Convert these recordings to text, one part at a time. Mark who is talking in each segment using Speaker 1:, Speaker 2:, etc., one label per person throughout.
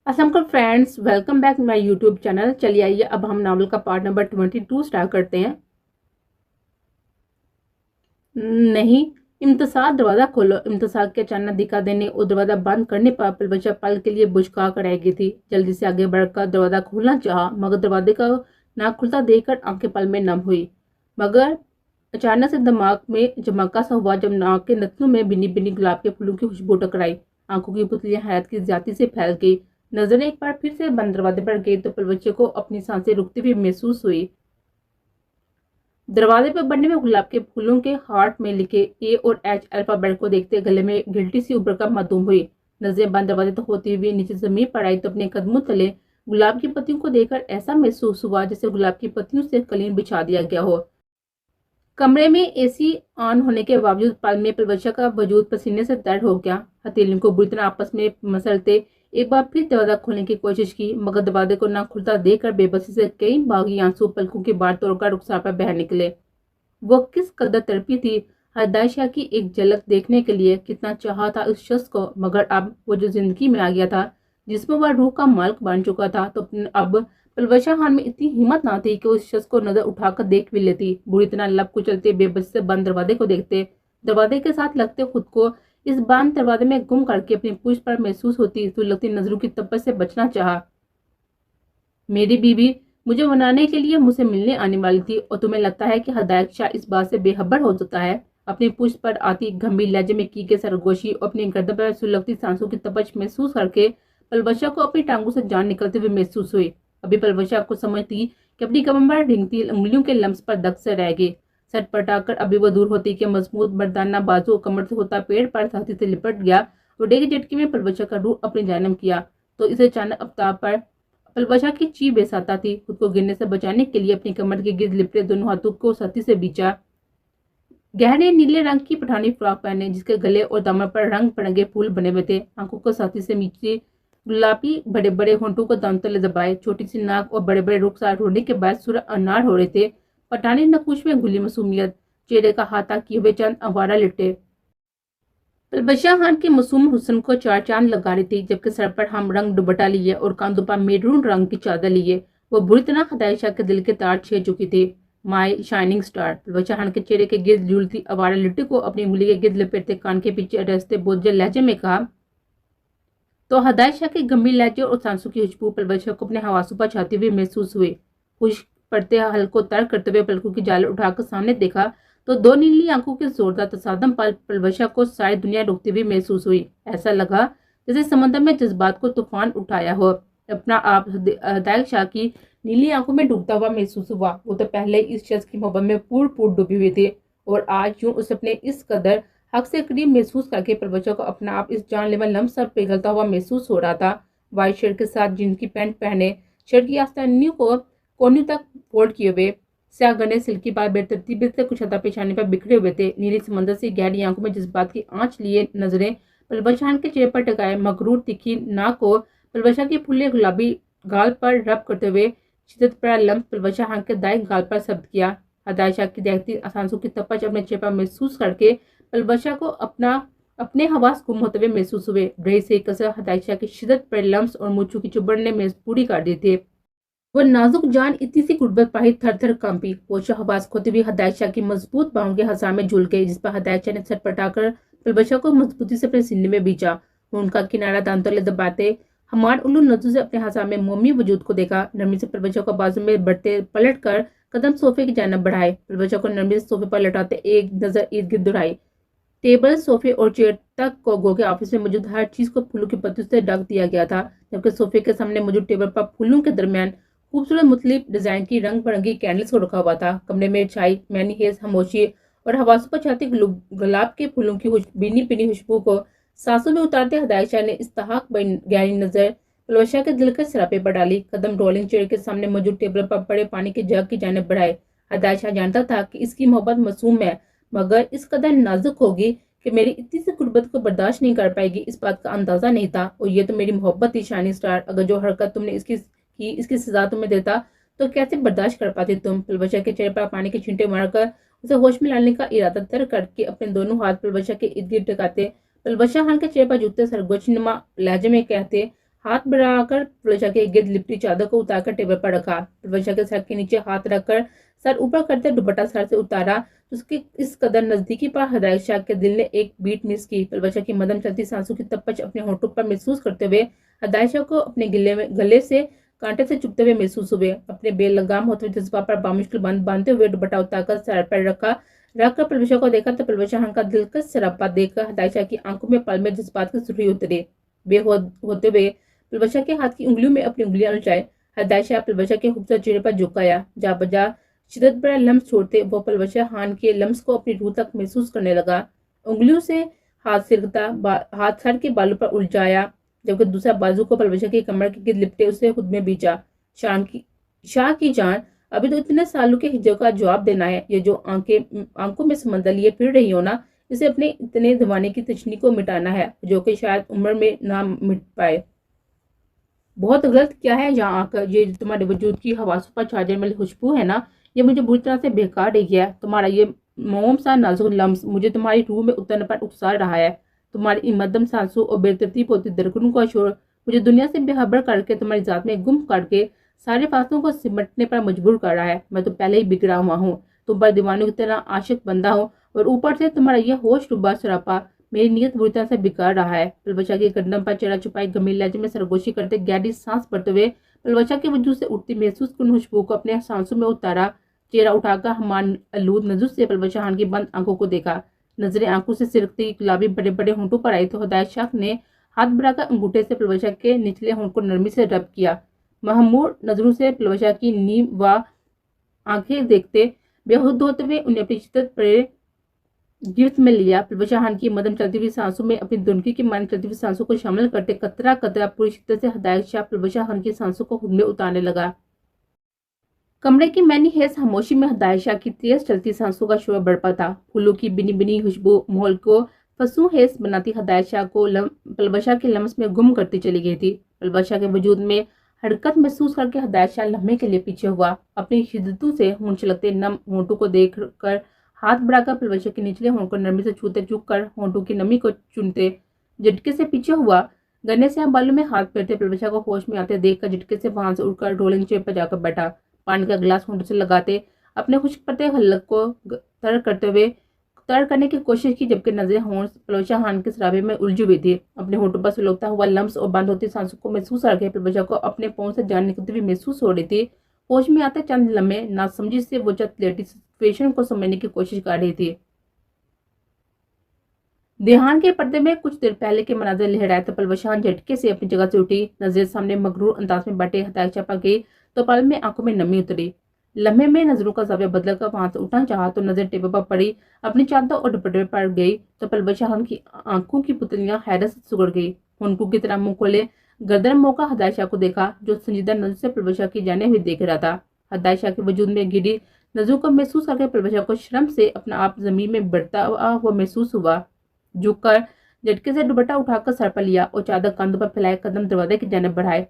Speaker 1: Aslam friends, welcome back my YouTube channel. चलिए आइए अब हम नावल का पार्ट नंबर 22 स्टार्ट करते हैं। नहीं, इम्तिसाल दरवाजा खोलो। इम्तिसाल के अचानक दिखा देने और दरवाजा बंद करने पर बच्चा पल के लिए बुझका कर रह गई थी। जल्दी से आगे बढ़कर दरवाजा खोलना चाहा, मगर दरवाजे का ना खुलता देखकर आंखें पल में नम हुई। मगर अचानक से दिमाग में झमाका सा हुआ जब नाक के नथनों में बिनी बिनी गुलाब के फूलों की खुशबू टकराई। आंखों की पुतलियां हैरत की ज्यादा से फैल गई। नजरें एक बार फिर से बंद दरवाजे पर गई तो बच्चे को अपनी सांसें रुकती हुई महसूस हुई। दरवाजे पर बनने में गुलाब के फूलों के हार्ट में लिखे ए और एच अल्फाबेट को देखते गले में गिल्टी सी उभर कर मासूम हुई। नजरें बंद दरवाजे तक होती हुई नीचे जमीन पर आई तो अपने कदमों तले गुलाब की पत्तियों को देखकर ऐसा महसूस हुआ जैसे गुलाब की पत्तियों से कलीन बिछा दिया गया हो। कमरे में एसी ऑन होने के बावजूद पल में बच्चा का वजूद पसीने से तर हो गया। हथेलियों को बुरी तरह आपस में मसलते एक बार फिर दरवाजा खोलने की कोशिश की, मगर दरवाजे को ना खुलता देखकर बेबसी से कई बागी आंसू पलकों की बाढ़ तोड़कर रुखसार पर बह निकले। वो किस कदर तड़पी थी हरदायशा की एक झलक देखने के लिए। कितना चाहा था उस शख्स को, मगर अब वो जो जिंदगी में आ गया था, जिसमें वह रूह का मालिक बन चुका था, तो अब पलवशा खान में इतनी हिम्मत ना थी कि उस शख्स को नजर उठाकर देख भी लेती। बुरी तरह लब कुचलते बेबसी से बंद दरवाजे को देखते, दरवाजे के साथ लगते खुद को इस बंद दरवाजे में गुम करके अपनी पुष्ट पर महसूस होती तो लगती नजरों की तपश से बचना चाहा। मेरी बीवी मुझे मनाने के लिए मुझसे मिलने आने वाली थी और तुम्हें लगता है कि हदायत शाह इस बात से बेखबर हो सकता है। अपनी पुष्ट पर आती गंभीर लहजे में की के सरगोशी और अपनी गर्दन पर सुलगती सांसों की तपश महसूस करके पलवशा को अपनी टांगों से जान निकलते हुए महसूस हुई। अभी पलवशा को समझ थी कि अपनी कमर पर रिंगती उंगलियों के लम्स पर दग से रह गई। सट पटाकर अभी वो दूर होती कि मजबूत मर्दाना बाजू कमर से होता पेड़ पर छाती से लिपट गया और डेगे झटके में पलवशा का रूह अपने जन्म किया तो इसे अचानक अफ्ताब पर पलवशा की ची बेसाता थी। खुद को गिरने से बचाने के लिए अपनी कमर के गिर्द लिपटे दोनों हाथों को छाती से बीचा। गहरे नीले रंग की पठानी फ्रॉक पहने जिसके गले और दामन पर रंग बिरंगे फूल बने हुए थे। आंखों को छाती से नीचे गुलाबी बड़े बड़े होंठों को दांत तले दबाए, छोटी सी नाक और बड़े बड़े रुखसार होने के बाद सूरज अनार हो रहे थे। पठानी नकुश में घुली मासूमियत, चेहरे का हाथा किए हुए चंद आवारा लिटे पलवशा खान के मासूम हुस्न को चार चांद लगा रही थी, जबकि सर पर हम रंग दुपट्टा लिए और कांधों पर मेरून रंग की चादर लिए वो बुरी तरह हदायशा के दिल के तार छेड़ चुकी थी। My shining star. Palwasha Khan के चेहरे के गिर्द झूलती आवारा लिट्टी को अपनी उंगली के गिर्द लपेटते कान के पीछे अडसते बोझल लहजे में कहा तो हदायशा के गंभीर लहजे और सांसों की खुशबू पलवशा को अपने हवासों पर छाती हुई महसूस हुई। खुश पड़ते हल्को तर्क करते हुए पलकों की जाल उठाकर सामने देखा तो दो नीली आंखों के जोरदार तसादम पर पलवशा को सारी दुनिया रुकती हुई महसूस हुई। ऐसा लगा जैसे समंदर में जज्बात को तूफान उठाया हो। अपना आप हदायत शाह की नीली आंखों में डूबता हुआ महसूस हुआ। वो तो पहले इस शख्स की मोहब्बत में पूर्ण डूबी हुई थी और आज यूं उसे अपने इस कदर हक से करीब महसूस करके पलवशा को अपना आप इस जानलेवा लम्स पर पिघलता हुआ महसूस हो रहा था। व्हाइट शर्ट के साथ जींस की पैंट पहने, शर्ट की आस्तीनों को कोनियों तक फोल्ड किए हुए, स्याह घने सिल्की बाल बेतरतीबी से कुछ हथा पेशानी पर बिखरे हुए थे। नीली समंदर से गहरी आंखों में जज्बात की आंच लिए नजरें पलवशा के चेहरे पर टकाए, मगरूर तिखी नाक को पलवशा के फुले गुलाबी गाल पर रब करते हुए शिदत पर लम्स पलवशा के दाएं गाल पर शब्द किया। हदायशा की देखती आंसू की तपश अपने चेहरे पर महसूस करके पलवशा को अपने हवास गुम होते हुए महसूस हुए। ब्रेस से कसर हदायशा की शिदत पर लम्स और मूछों की चुभन ने पूरी कर दी थी। वो नाजुक जान इतनी सी गुर्बत पाही थर थर कांपी। पोशा हवास खोती हुई हदायशा की मजबूत बाहों के हजा में झूल गई, जिस पर हदायशा ने सटपटाकर पलवशा को मजबूती से अपने सीने में बीचा। वो उनका किनारा दांतों ले दबाते हमार उल्लू नजरों से अपने हजा में मोमी वजूद को देखा। नरमी से पलवशा को बाजू में बढ़ते पलट कर कदम सोफे की जानब बढ़ाए। पलवशा को नरमी से सोफे पर लटाते एक नजर इर्द गिर्द दुहराई। टेबल, सोफे और चेयर तक को गो के ऑफिस में मौजूद हर चीज को फूलों की पत्तियों से ढक दिया गया था, जबकि सोफे के सामने मौजूद टेबल पर फूलों के दरमियान खूबसूरत मुख्तलिफ डिजाइन की रंग बिरंगी कैंडल्स को रखा हुआ था। कमरे में चाय, मैनी हेज, खामोशी और हवासों पर छाती गुलाब के फूलों की बीनी पीनी खुशबू को सांसों में उतारते हदायशा ने इस्तेहाक गहरी नजर पलवशा के दिल के सरापे पर डाली। कदम रोलिंग चेयर के सामने मौजूद टेबल पर पड़े पानी के जग की जानिब बढ़ाए। हदायशा जानता था कि इसकी मोहब्बत मासूम है, मगर इस कदर नाजुक होगी कि मेरी इतनी सी गुर्बत को बर्दाश्त नहीं कर पाएगी, इस बात का अंदाजा नहीं था। और ये तो मेरी मोहब्बत थी शाइनिंग स्टार। अगर जो हरकत तुमने इसकी सजा तुम्हें देता तो कैसे बर्दाश्त कर पाती तुम। पलवशा के चेहरे पर पानी के छींटे मारकर उसे होश में लाने का इरादा तर्क करके अपने दोनों हाथ पलवशा के इर्द गिर्द टिकाते पलवशा खान के चेहरे पर जूते सरगोशीनुमा लहजे में कहते ہاتھ بڑھا کر پلوشا کے گرد لپٹی چادر کو اتار کر ٹیبل پر رکھا. پلوشا کے سر کے نیچے ہاتھ رکھ کر سر اوپر کرتے دوپٹہ سر سے اتارا تو اس کی اس قدر نزدیکی پر ہدایت شاہ کے دل نے ایک بیٹ مس کی. پلوشا کی مدم چلتی سانسوں کی تپش اپنے ہونٹوں پر محسوس کرتے ہوئے ہدایت شاہ کو اپنے گلے سے کانٹے سے چپتے ہوئے محسوس ہوئے. اپنے بے لگام ہوتے ہوئے جذبہ پر بامشکل باندھتے ہوئے دوپٹہ اتار کر سر پر رکھ کر پلوشا کو دیکھا تو پلوشا ہن کا دلکش سراپا دیکھ کر ہدایت شاہ کی آنکھوں میں پل میں جذبات کی سرخی اتری. بے ہوتے ہوئے پلوشا کے ہاتھ کی انگلیوں میں اپنی انگلیاں الجھائے. ہدایت شاہ پلوشا کے خوبصورت چہرے پر جھکایا. جا بجا شدت بڑا لمس چھوڑتے وہ پلوشا ہان کے لمس کو اپنی روح تک محسوس کرنے لگا. انگلیوں سے ہاتھ سر کے بالوں پر الجھایا جبکہ دوسرا بازو کو پلوشا کی کمر کے گرد لپٹے اسے خود میں بیچا. شاہ کی جان، ابھی تو اتنے سالوں کے ہجر کا جواب دینا ہے. یہ جو آنکھوں میں سمندر لیے پھر رہی ہو نا، اسے اپنے اتنے زمانے کی تشنی کو مٹانا ہے جو کہ شاید عمر میں نہ مٹ پائے. بہت غلط کیا ہے یہاں آ کر. یہ تمہارے وجود کی حواسوں پر چھا جانے والی خوشبو ہے نا، یہ مجھے بری طرح سے بہکا رہی ہے. تمہارا یہ موم سا نازک لمس مجھے تمہاری روح میں اترنے پر اکسا رہا ہے. تمہاری مدم سانسوں اور بے ترتیب ہوتی دھڑکنوں کا شور مجھے دنیا سے بے خبر کر کے تمہاری ذات میں گم کر کے سارے فاصلوں کو سمٹنے پر مجبور کر رہا ہے. میں تو پہلے ہی بگڑا ہوا ہوں، تم پر دیوانوں کی طرح عاشق بندہ ہوں، اور اوپر سے تمہارا یہ ہوش ربا سراپا میری نیت بری طرح سے بگاڑ رہا ہے. پلوشا کے گردن پر چہرہ چھپائی گمبھیر لہجے میں سرگوشی کرتے گہری سانس بھرتے ہوئے پلوشا کے وجود سے اٹھتی محسوس کن خوشبو کو اپنے سانسوں میں اتارا. چہرہ اٹھا کر ہمان آلود نظر سے پلوشا خان کی بند آنکھوں کو دیکھا. نظریں آنکھوں سے سرکتی گلابی بڑے بڑے ہونٹوں پر آئی تو ہدایت شاہ نے ہاتھ بڑھا کر انگوٹھے سے پلوشا کے نچلے ہونٹ کو نرمی سے رب کیا. محمور نظروں سے پلوشا کی نیم و آنکھیں دیکھتے بے خود ہوتے ہوئے انہیں اپنی شدت پر گرفت میں لیا. پلوشا خان کی مدم چلتی ہوئی سانسوں میں اپنی دھنکی کی مانند چلتی ہوئی سانسوں کو شامل کرتے قطرہ قطرہ پوری شدت سے ہدایت شاہ پلوشا خان کی سانسوں کو خود میں اتارنے لگا. کمرے کی مینی خیز خاموشی میں ہدایت شاہ کی تیز چلتی سانسوں کا شور بڑھتا تھا. پھولوں کی بنی بنی خوشبو ماحول کو فسوں خیز بناتی ہدایت شاہ کو پلوشا کے لمس میں گم کرتی چلی گئی تھی. پلوشا کے وجود میں حرکت محسوس کر کے ہدایت شاہ لمحے کے لیے پیچھے ہوا. اپنی شدتوں سے ہونٹ چھلکتے نم ہونٹوں کو دیکھ کر ہاتھ بڑھا کر پلوشا کے نچلے ہونٹ کو نرمی سے چھوتے جھک کر ہونٹوں کی نمی کو چنتے جھٹکے سے پیچھے ہوا. گنے سے بالوں میں ہاتھ پھیرتے پلوشا کو ہوش میں آتے دیکھ کر جھٹکے سے وہاں سے اٹھ کر رولنگ چیئر پر جا کر بیٹھا. پانی کا گلاس ہونٹوں سے لگاتے اپنے خشک پڑتے حلق کو تر کرنے کی کوشش کی جبکہ نظریں ہونٹ پلوشا خان کے سرابے میں الجھی ہوئی تھی. اپنے ہونٹوں پر سلوکتا ہوا لمس اور بند ہوتی سانسوں کو محسوس کر کے پلوشا کو اپنے پاؤں سے جان نکلتی ہوئی محسوس ہو رہی تھی. ہوش میں آتے چند لمحے ناسمجھی سے وہ چت لیٹی سچویشن کو سمجھنے کی کوشش کر رہی تھی. دیہان کے پردے میں کچھ دیر پہلے کے مناظر لہرائے تو پلوشا خان جھٹکے سے اپنی جگہ سے اٹھی. نظریں سامنے مغرور انداز میں بیٹھے ہدایت شاہ پر گئی تو پل میں آنکھوں میں نمی اتری. لمحے میں نظروں کا زاویہ بدل کر وہاں سے اٹھنا چاہا تو نظر ٹیبل پر پڑی اپنی چادر اور دوپٹے پر گئی تو پلوشا خان کی آنکھوں کی پتلیاں حیرت سے سگڑ گئی. ہونٹوں کی طرح منہ کھولے گردن موقع ہدایت شاہ کو دیکھا جو سنجیدہ نظر سے پلوشا کی جانے ہوئی دیکھ رہا تھا. ہدایت شاہ کے وجود میں گری نظروں کو محسوس کر کے پلوشا کو شرم سے اپنا آپ زمین میں بڑھتا ہوا محسوس ہوا. جھک کر جھٹکے سے دوپٹہ اٹھا کر سر پر لیا اور چادر کندھوں پر پھیلائے قدم دروازے کی جانب بڑھائے.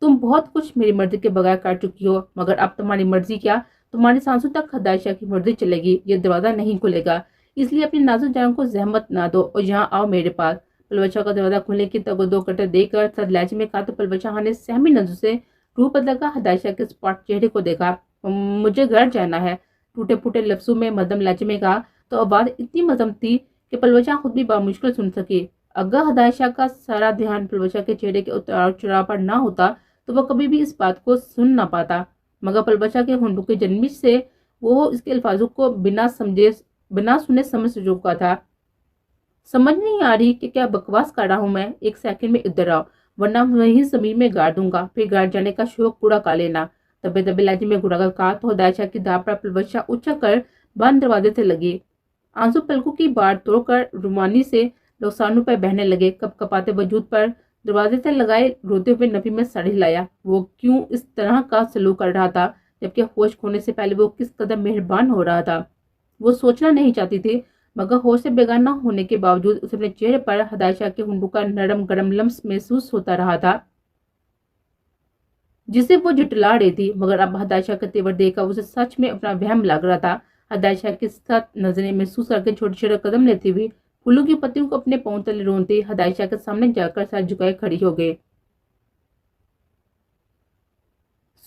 Speaker 1: تم بہت کچھ میری مرضی کے بغیر کر چکی ہو مگر اب تمہاری مرضی کیا، تمہاری سانسوں تک ہدایت شاہ کی مرضی چلے گی. یہ دروازہ نہیں کھلے گا، اس لیے اپنی نازک جان کو زحمت نہ دو اور یہاں آؤ میرے پاس. پلوشا کا دروازہ کھلنے کی تگودو کرتے دیکھ کر سر لہجے میں کہا تو پلوشا خان نے سہمی نظر سے روح بدل کر ہدایت شاہ کے سپاٹ چہرے کو دیکھا. مجھے گھر جانا ہے، ٹوٹے پھوٹے لفظوں میں مدم لہجے میں کہا تو آواز اتنی مدم تھی کہ پلوشا خود بھی بامشکل سن سکی. اگر ہدایت شاہ کا سارا دھیان پلوشا کے چہرے کے اتار چڑھاؤ پر نہ ہوتا تو وہ کبھی بھی اس بات کو سن نہ پاتا مگر پلوشا کے ہونٹوں کی جنمش سے وہ اس کے الفاظوں کو بنا سنے سمجھ چکا تھا. سمجھ نہیں آ رہی کہ کیا بکواس کر رہا ہوں میں. ایک سیکنڈ میں ادھر آؤ ورنہ وہیں زمین میں گاڑ دوں گا، پھر گاڑ جانے کا شوق پورا کر لینا. دبے دبے لہجے میں گھڑا کر کہا تو ہدایت شاہ کی دھاپ پر پلوشا اچھل کر بند دروازے سے لگی. آنسو پلکوں کی بار توڑ کر رومانی سے رخسانوں پر بہنے لگے. کپ کپاتے وجود پر دروازے سے لگائے روتے ہوئے نفی میں سر ہلایا. وہ کیوں اس طرح کا سلوک کر رہا تھا جبکہ ہوش کھونے سے پہلے وہ کس قدر مہربان ہو رہا تھا. وہ سوچنا نہیں چاہتی تھی مگر ہوش سے بیگانہ ہونے کے باوجود اسے اپنے چہرے پر ہدایت شاہ کے ہونٹوں کا نرم گرم لمس محسوس ہوتا رہا تھا جسے وہ جھٹلا رہی تھی. مگر اب ہدایت شاہ کا تیور دیکھ کر اسے سچ میں اپنا وہم لگ رہا تھا. ہدایت شاہ کے ساتھ نظریں محسوس کر کے چھوٹے چھوٹے قدم لیتی ہوئی پھولوں کی پتیوں کو اپنے پاؤں تلے رونتی ہدایت شاہ کے سامنے جا کر سر جھکائے کھڑی ہو گئی.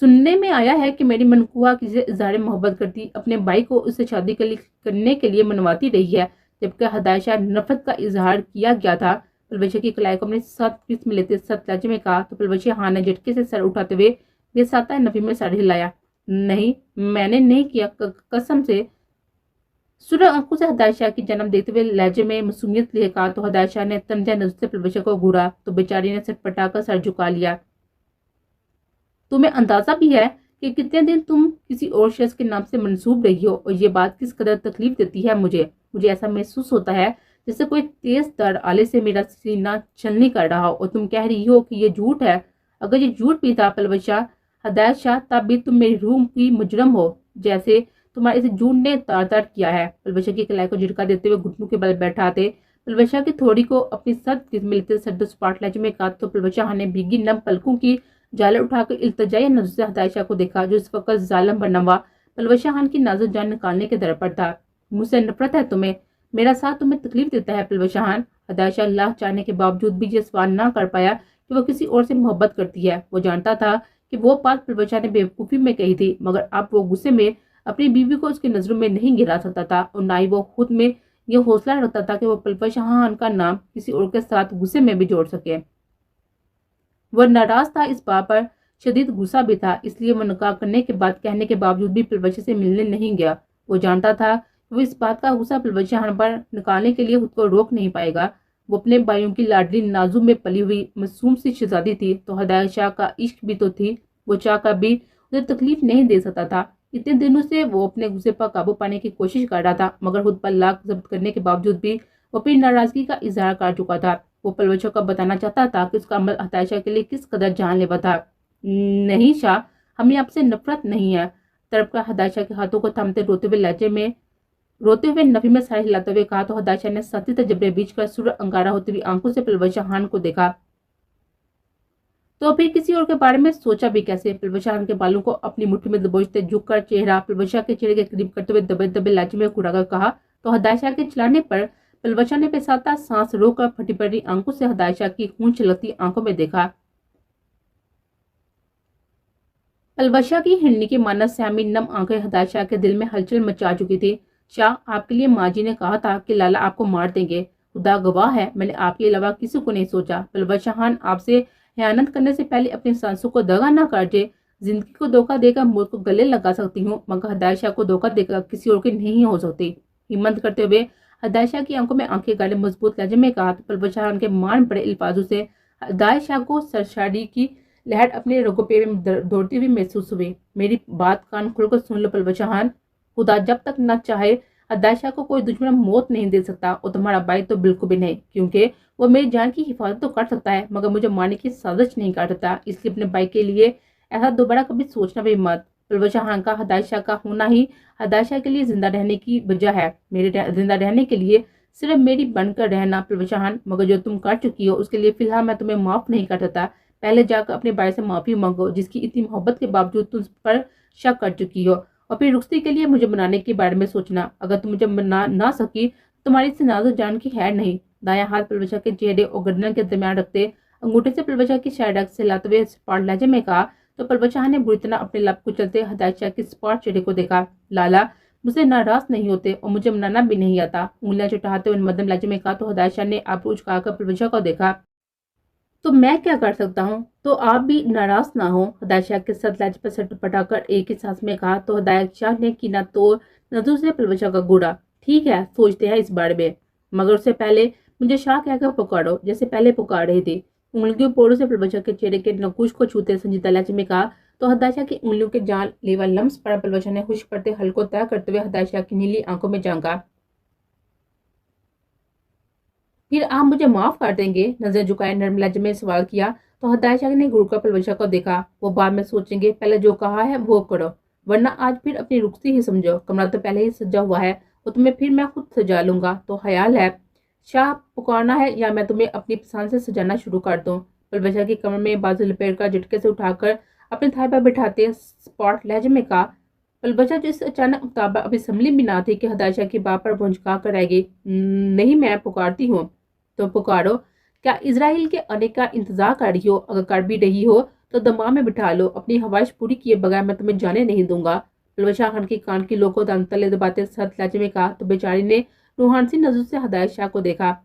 Speaker 1: सुनने में आया है कि मेरी मनकुआ किसी से इजहार मोहब्बत करती अपने भाई को उससे शादी करने के लिए मनवाती रही है, जबकि हदायशा नफरत का इजहार किया गया था। पलवशा की कलाई को अपने साथ किस में लेते सख्त लहजे में कहा तो पलवशा हाँ ने झटके से सर उठाते हुए बेसाता नफी में सर हिलाया। नहीं, मैंने नहीं किया, कसम से। सुरह आंखों से हदायशा की जन्म देते हुए लहजे में मासूमियत लिए कहा तो हदायशा ने तमजा नजर से पलवशा को घूरा तो बेचारी ने सटपटा कर सर झुका लिया। तुम्हें अंदाजा भी है कि कितने दिन तुम किसी और शख्स के नाम से मंसूब रही हो, और ये बात किस कदर तकलीफ देती है मुझे ऐसा महसूस होता है जैसे कोई तेज धार आले से मेरा सीना छलनी कर रहा हो, और तुम कह रही हो कि ये झूठ है। अगर ये झूठ भी था पलवशा हदायशा, तब भी तुम मेरी रूह की मुजरम हो, जैसे तुम्हारे इस झूठ ने तार तार किया है। पलवशा की कलाई को झटका देते हुए घुटनों के बल बैठाते पलवशा की थोड़ी को अपनी सख्त किस्म मिलते सड्डो सपाट लहजे में कहा तो पलवशा ने भीगी नम पलकों की जाले उठाकर इल्तजाई नजर से हदायशा को देखा, जो इस वक्त जालिम बनवा पलवशा खान की नाजुक जान निकालने के दर पर था। मुझसे नफरत है तुम्हें, मेरा साथ तुम्हें तकलीफ देता है पलवशा खान। हदायशा अल्लाह चाहने के बावजूद भी ये सवाल ना कर पाया कि वो किसी और से मोहब्बत करती है। वो जानता था कि वो बात पलवशा ने बेवकूफ़ी में कही थी, मगर अब वो गुस्से में अपनी बीवी को उसकी नजरों में नहीं गिरा सकता था, और ना ही वो खुद में ये हौसला रखता था कि वो पलवशा खान का नाम किसी और के साथ गुस्से में भी जोड़ सके। वह नाराज था, इस बात पर शदीद गुस्सा भी था, इसलिए वो निकाह करने के बाद कहने के बावजूद भी पलवशा से मिलने नहीं गया। वो जानता था कि वो इस बात का गुस्सा पलवशा खान पर निकालने के लिए खुद को रोक नहीं पाएगा। वो अपने भाइयों की लाडली नाजू में पली हुई मासूम सी शहजादी थी, तो हदायशा का इश्क भी तो थी। वो चाह कर भी उसे तकलीफ नहीं दे सकता था। इतने दिनों से वो अपने गुस्से पर काबू पाने की कोशिश कर रहा था, मगर खुद पर लाख जब्त करने के बावजूद भी वो अपनी नाराजगी का इजहार कर चुका था। वो पलवशा को बताना चाहता था कि उसका अमल हदायशा के लिए किस कदर जानलेवा था। नहीं शाह, हमें आपसे नफरत नहीं है, तड़प कर हदायशा के हाथों को थामते रोते हुए नफी में सर हिलाते हुए कहा तो हदायशा ने सती जबरे बीच कर सुर अंगारा होती हुई आंखों से पलवशा खान को देखा। तो फिर किसी और के बारे में सोचा भी कैसे? पलवशा खान के बालों को अपनी मुट्ठी में दबोचते झुककर चेहरा पलवशा के चेहरे के करीब करते हुए दबे दबे लहजे में कुड़ाकर कहा तो हदायशा के चिल्लाने पर पलवशा ने बेसाता सांस रोककर फटी पड़ी आंखों से हदायशा की खून छलकती आंखों में देखा। पलवशा की हिरनी की मानस सहमी नम आंखें हदायशा के दिल में हलचल मचा चुकी थी। शाह, आपके लिए माँ जी ने कहा था कि लाला आपको मार देंगे। खुदा गवाह है, मैंने आपके अलावा किसी को नहीं सोचा। पलवशा खान, आपसे खयानत करने से पहले अपनी सांसों को दगा ना काटे। जिंदगी को धोखा देकर मौत को गले लगा सकती हूँ, मगर हदायशा को धोखा देकर किसी और की नहीं हो सकती। हिम्मत करते हुए हदायशा की आंखों में आंखें गाले मजबूत लहजे में कहा तो पलवशा खान के मान पड़े अल्फाजों से हदायशा को सरशारी की लहर अपने रगों पे में दौड़ती हुई महसूस हुई। मेरी बात कान खोलकर सुन लो पलवशा खान, खुदा जब तक न चाहे हदायशा को कोई दुश्मन मौत नहीं दे सकता, और तुम्हारा भाई तो बिल्कुल भी नहीं, क्योंकि वो मेरी जान की हिफाजत तो कर सकता है मगर मुझे मारने की साजिश नहीं कर सकता। इसलिए अपने भाई के लिए ऐसा दोबारा कभी सोचना भी मत। पलवशा खान का हदायशा का होना ही हदायशा के लिए जिंदा रहने की वजह है। मेरे जिंदा रहने के लिए सिर्फ मेरी बनकर रहना पलवशा खान, मगर जो तुम कर चुकी हो उसके लिए फिलहाल मैं तुम्हें माफ नहीं कर सकता। पहले जाकर अपने भाई से माफी मांगो, जिसकी इतनी मोहब्बत के बावजूद तुम पर शक कर चुकी हो, और फिर रुखसती के लिए मुझे मनाने के बारे में सोचना। अगर तुम मुझे मना ना सकी तो तुम्हारी से नाजुक जान की खैर नहीं। दायां हाथ पलवशा के चेहरे और गर्दन के दरमियान रखते अंगूठे से पलवशा की शायद से लाते हुए सपाट लहजे में कहा तो पलवशा ने बुरी तरह अपने लब को चलते हदायशा के सपाट चेहरे को देखा। लाला, मुझसे नाराज नहीं होते और मुझे मनाना भी नहीं आता। उंगलियां चुटाते हुए मध्यम लहजे में कहा तो हदायशा ने आबरू उचकाकर पलवशा को देखा। तो मैं क्या कर सकता हूँ? तो आप भी नाराज ना हो, हदायशा के साथ लहजे पर सट पटाकर एक ही सांस में कहा तो हदायशा ने कीना तो नजर से पलवशा का घूरा। ठीक है, सोचते हैं इस बारे में, मगर उससे पहले मुझे शाह कहकर पुकारो जैसे पहले पुकार रही थी। उंगलियों पोड़ों से पलवशा के चेहरे के नकुश को छूते संजीदा लहजे में कहा तो हदायशा की उंगलियों के जान लेवा लम्स पर पलवशा ने खुश करते हल्को तय करते हुए हदायशा की नीली आंखों में झांका। फिर आप मुझे माफ कर देंगे? नजर झुकाए नर्म लहजे में सवाल किया तो हदायशा ने घूरकर पलवशा को देखा। वो बाद में सोचेंगे, पहले जो कहा है वो करो, वरना आज फिर अपनी रुखसी ही समझो। कमरा तो पहले ही सजा हुआ है, वो तुम्हें फिर मैं खुद सजा लूंगा। तो ख्याल है शाह पुकारना है या मैं तुम्हें अपनी पसंद से सजाना शुरू कर दूं? पलवशा की कमर में बाजू लपेट कर झटके से उठाकर अपने थाई पर बिठाते स्पॉट लहजे में कहा। पलवशा जिस अचानक मुताबा अभी संभली भी ना थी कि हदायशा की बात पर भुंचका कर आएगी। नहीं, मैं पुकारती हूँ तो पुकारो। क्या इजराइल के आने का इंतजार कर रही हो? अगर कर भी रही हो तो दमाम में बिठा लो, अपनी ख्वाहिश पूरी किए बगैर मैं तुम्हें जाने नहीं दूंगा। पलवल शाह खान की कान की लो को तले दबाते सख्त लहजे में कहा तो बेचारी ने रूहान सी नजरों से हदायत शाह को देखा।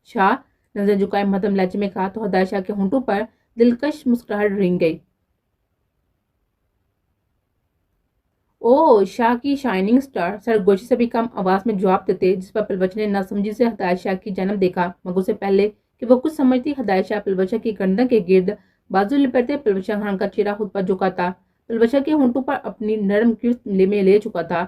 Speaker 1: शाह, नजर झुकाए मध्यम लहजे में कहा तो हदायत शाह के होंठों पर दिलकश मुस्कुराहट रिंग गई। ओ, शाह की शाइनिंग स्टार, सरगोशी से भी कम आवाज में जवाब देते, जिस पर पलवच ने नासमझी से हदायत शाह की जन्म देखा, मगर उससे पहले कि वो कुछ समझती हदायत शाह पलवचा की गर्दन के गिर्द बाजू लिपटते पलवचा खान का चेहरा खुद पर झुका था, पलवचा के होंठों पर अपनी नरम गिरफ्त में ले चुका था।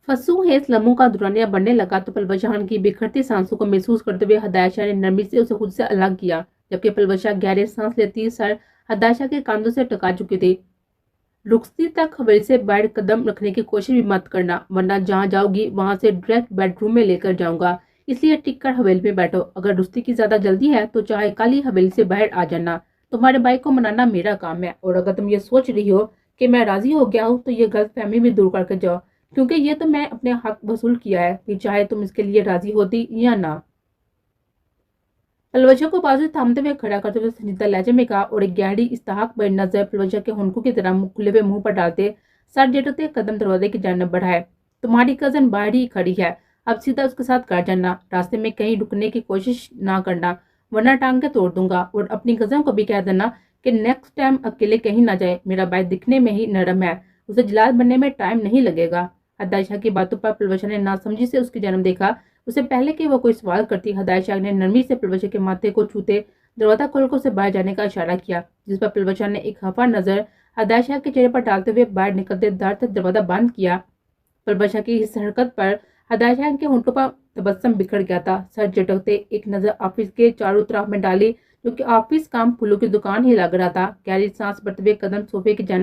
Speaker 1: फंसू हेस लम्हों का दुरानिया बढ़ने लगा तो पलवचा खान की बिखरती सांसों को महसूस करते हुए हदायत शाह ने नरमी से उसे खुद से अलग किया, जबकि पलवचा गहरे सांस लेती सर हदायत शाह के कंधों से टका चुकी थी। रुखसती तक हवेली से बाहर कदम रखने की कोशिश भी मत करना, वरना जहाँ जाओगी वहां से डायरेक्ट बेडरूम में लेकर जाऊंगा, इसलिए टिक कर हवेली में बैठो। अगर रुखसती की ज्यादा जल्दी है तो चाहे कल ही हवेली से बाहर आ जाना, तुम्हारे भाई को मनाना मेरा काम है। और अगर तुम ये सोच रही हो कि मैं राजी हो गया हूँ तो ये गलत फहमी भी दूर करके जाओ, क्योंकि ये तो मैं अपने हक वसूल किया है, फिर चाहे तुम इसके लिए राजी होती या ना। पलवजा को बाजू से थामते हुए खड़ा करते हुए संजीदा लहजे में कहा और एक गहरी इस्ताहक भरी नजर पलवजा के हुनकों की तरह खुले हुए मुंह पर डालते सर झटकते कदम दरवाजे की जानब बढ़ाए। तुम्हारी कजन बाहर ही खड़ी है, अब सीधा उसके साथ घर जाना, रास्ते में कहीं रुकने की कोशिश ना करना, वरना टांग के तोड़ दूंगा। और अपनी कजन को भी कह देना कि नेक्स्ट टाइम अकेले कहीं ना जाए, मेरा भाई दिखने में ही नरम है, उसे जलाल बनने में टाइम नहीं लगेगा। हदायत शाह की बातों पर पलवजा ने नासमझी से उसकी जन्म देखा। उससे पहले कि वो कोई सवाल करती, हदायत शाह ने नरमी से पलवजा के माथे को छूते दरवाजा खोलकर उसे बाहर जाने का इशारा किया, जिस पर पलवजा ने एक खफा नजर हदायत शाह के चेहरे पर डालते हुए बाहर निकलते दर से दरवाजा बंद किया। पलवजा की इस हरकत पर हदायत शाह के होंठों पर तबस्सुम बिखर गया था। सर झटकते एक नजर ऑफिस के चारों तरफ में डाली, जो कि ऑफिस काम फूलों की दुकान ही लग रहा था। गहरी सांस भरते हुए कदम सोफे की जानिब